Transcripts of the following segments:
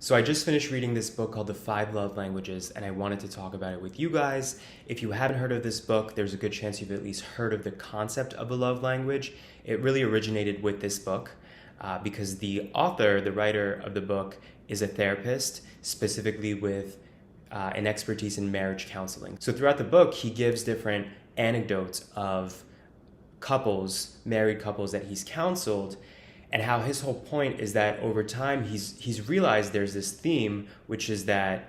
So I just finished reading this book called The 5 Love Languages, and I wanted to talk about it with you guys. If you haven't heard of this book, there's a good chance you've at least heard of the concept of a love language. It really originated with this book because the author, the writer of the book, is a therapist, specifically with an expertise in marriage counseling. So throughout the book, he gives different anecdotes of couples, married couples that he's counseled, and how his whole point is that over time he's realized there's this theme, which is that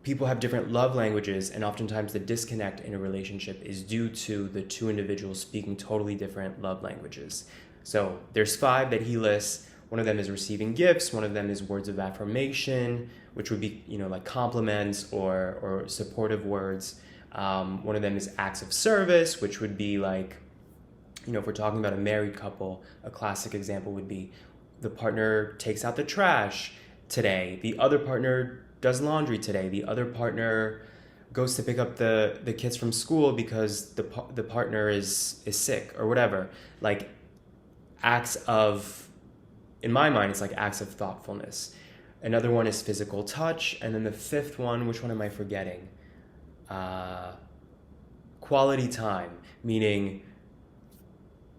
people have different love languages, and oftentimes the disconnect in a relationship is due to the two individuals speaking totally different love languages. So there's 5 that he lists. One of them is receiving gifts, one of them is words of affirmation, which would be, like compliments or supportive words. One of them is acts of service, which would be like, if we're talking about a married couple, a classic example would be the partner takes out the trash today, the other partner does laundry today, the other partner goes to pick up the kids from school because the partner is sick or whatever. Like acts of, in my mind, it's like acts of thoughtfulness. Another one is physical touch. And then the 5th one, which one am I forgetting? Quality time, meaning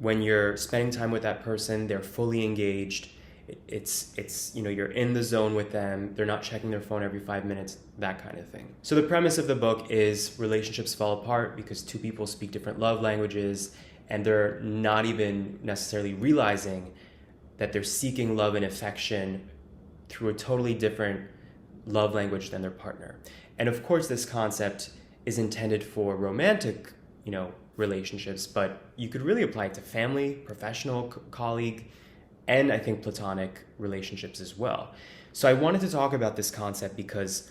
when you're spending time with that person, they're fully engaged. It's you're in the zone with them. They're not checking their phone every 5 minutes, that kind of thing. So the premise of the book is relationships fall apart because 2 people speak different love languages, and they're not even necessarily realizing that they're seeking love and affection through a totally different love language than their partner. And of course, this concept is intended for romantic, relationships, but you could really apply it to family, professional, colleague, and I think platonic relationships as well. So I wanted to talk about this concept because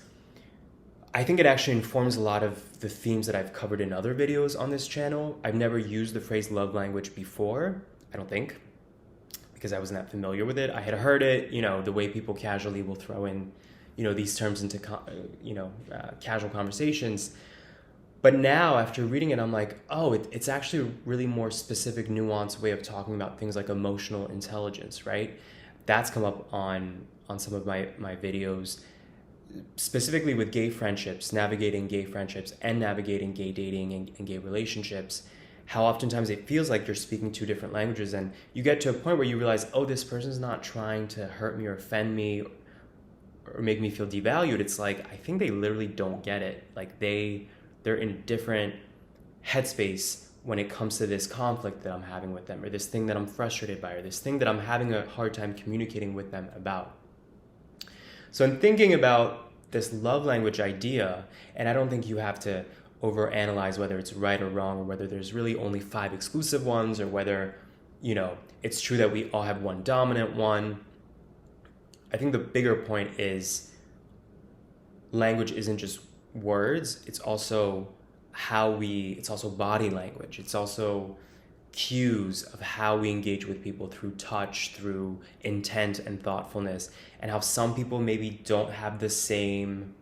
I think it actually informs a lot of the themes that I've covered in other videos on this channel. I've never used the phrase love language before, I don't think, because I wasn't that familiar with it. I had heard it, the way people casually will throw in, these terms into, casual conversations. But now, after reading it, I'm like, oh, it's actually a really more specific, nuanced way of talking about things like emotional intelligence, right? That's come up on some of my videos, specifically with gay friendships, navigating gay friendships and navigating gay dating and gay relationships, how oftentimes it feels like you're speaking 2 different languages, and you get to a point where you realize, oh, this person's not trying to hurt me or offend me or make me feel devalued. It's like, I think they literally don't get it. Like they're in a different headspace when it comes to this conflict that I'm having with them, or this thing that I'm frustrated by, or this thing that I'm having a hard time communicating with them about. So in thinking about this love language idea, and I don't think you have to overanalyze whether it's right or wrong, or whether there's really only 5 exclusive ones, or whether, it's true that we all have one dominant one. I think the bigger point is language isn't just words, it's also it's also body language. It's also cues of how we engage with people through touch, through intent and thoughtfulness, and how some people maybe don't have the same.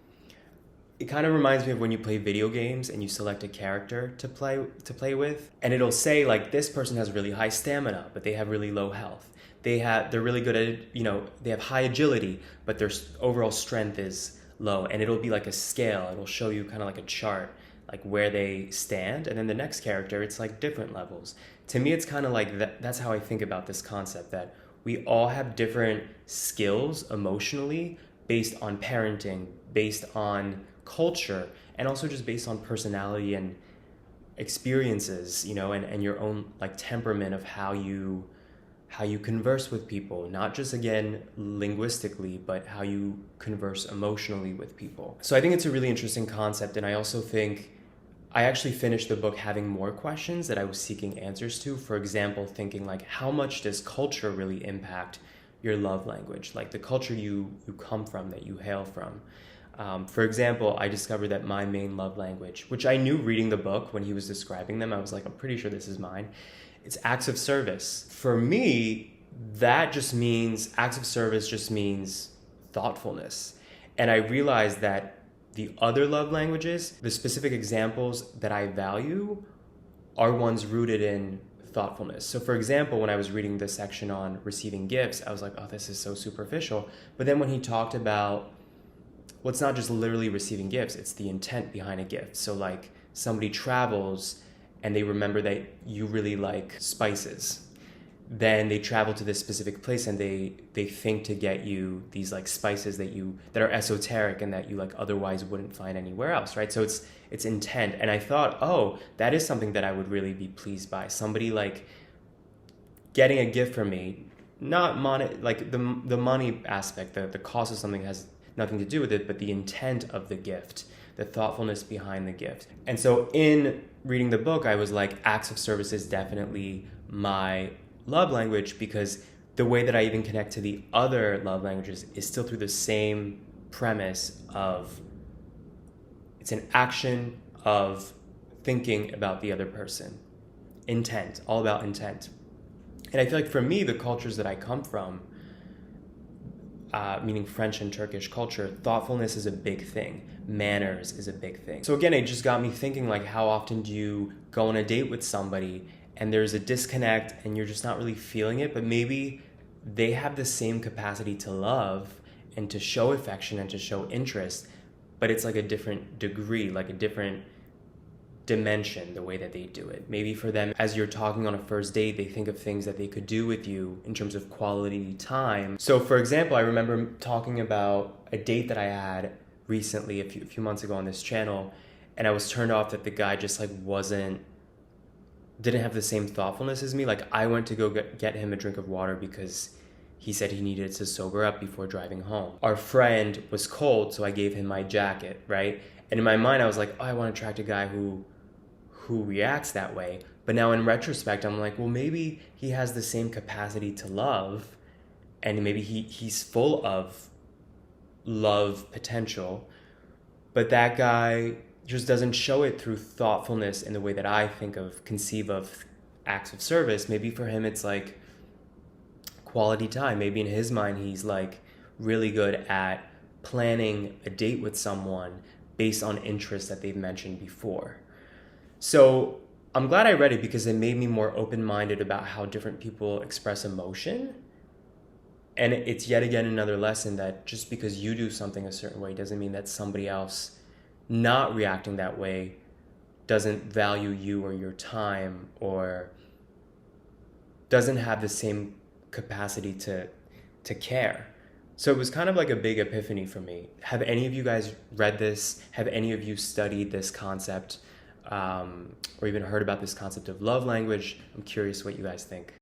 It kind of reminds me of when you play video games and you select a character to play with, and it'll say like, this person has really high stamina, but they have really low health. They're really good at they have high agility, but their overall strength is low, and it'll be like a scale. It'll show you kind of like a chart, like where they stand, and then the next character, it's like different levels. To me, it's kind of like that's how I think about this concept, that we all have different skills emotionally based on parenting, based on culture, and also just based on personality and experiences, and your own like temperament of how you converse with people, not just, again, linguistically, but how you converse emotionally with people. So I think it's a really interesting concept, and I also think I actually finished the book having more questions that I was seeking answers to. For example, thinking like, how much does culture really impact your love language? Like the culture you come from, that you hail from. For example, I discovered that my main love language, which I knew reading the book when he was describing them, I was like, I'm pretty sure this is mine. It's acts of service. For me, acts of service just means thoughtfulness. And I realized that the other love languages, the specific examples that I value, are ones rooted in thoughtfulness. So for example, when I was reading the section on receiving gifts, I was like, oh, this is so superficial. But then when he talked about, well, it's not just literally receiving gifts, it's the intent behind a gift. So like somebody travels and they remember that you really like spices. Then they travel to this specific place and they think to get you these like spices that are esoteric and that you like otherwise wouldn't find anywhere else, right? So it's intent. And I thought, oh, that is something that I would really be pleased by. Somebody like getting a gift from me, not money, like the money aspect, the cost of something has nothing to do with it, but the intent of the gift, the thoughtfulness behind the gift. And so in reading the book, I was like, acts of service is definitely my love language, because the way that I even connect to the other love languages is still through the same premise of it's an action of thinking about the other person. Intent, all about intent. And I feel like for me, the cultures that I come from, meaning French and Turkish culture, thoughtfulness is a big thing. Manners is a big thing. So again, it just got me thinking, like, how often do you go on a date with somebody and there's a disconnect and you're just not really feeling it, but maybe they have the same capacity to love and to show affection and to show interest, but it's like a different degree, like a different dimension, the way that they do it. Maybe for them, as you're talking on a first date, they think of things that they could do with you in terms of quality time. So for example, I remember talking about a date that I had recently, a few months ago on this channel, and I was turned off that the guy just like didn't have the same thoughtfulness as me. Like I went to go get him a drink of water because he said he needed to sober up before driving home. Our friend was cold, so I gave him my jacket, right? And in my mind, I was like, oh, I want to attract a guy who reacts that way. But now in retrospect, I'm like, well, maybe he has the same capacity to love, and maybe he's full of love potential, but that guy just doesn't show it through thoughtfulness in the way that I conceive of acts of service. Maybe for him, it's like quality time. Maybe in his mind, he's like really good at planning a date with someone based on interests that they've mentioned before. So I'm glad I read it because it made me more open-minded about how different people express emotion. And it's yet again another lesson that just because you do something a certain way doesn't mean that somebody else not reacting that way doesn't value you or your time or doesn't have the same capacity to care. So it was kind of like a big epiphany for me. Have any of you guys read this? Have any of you studied this concept or even heard about this concept of love language? I'm curious what you guys think.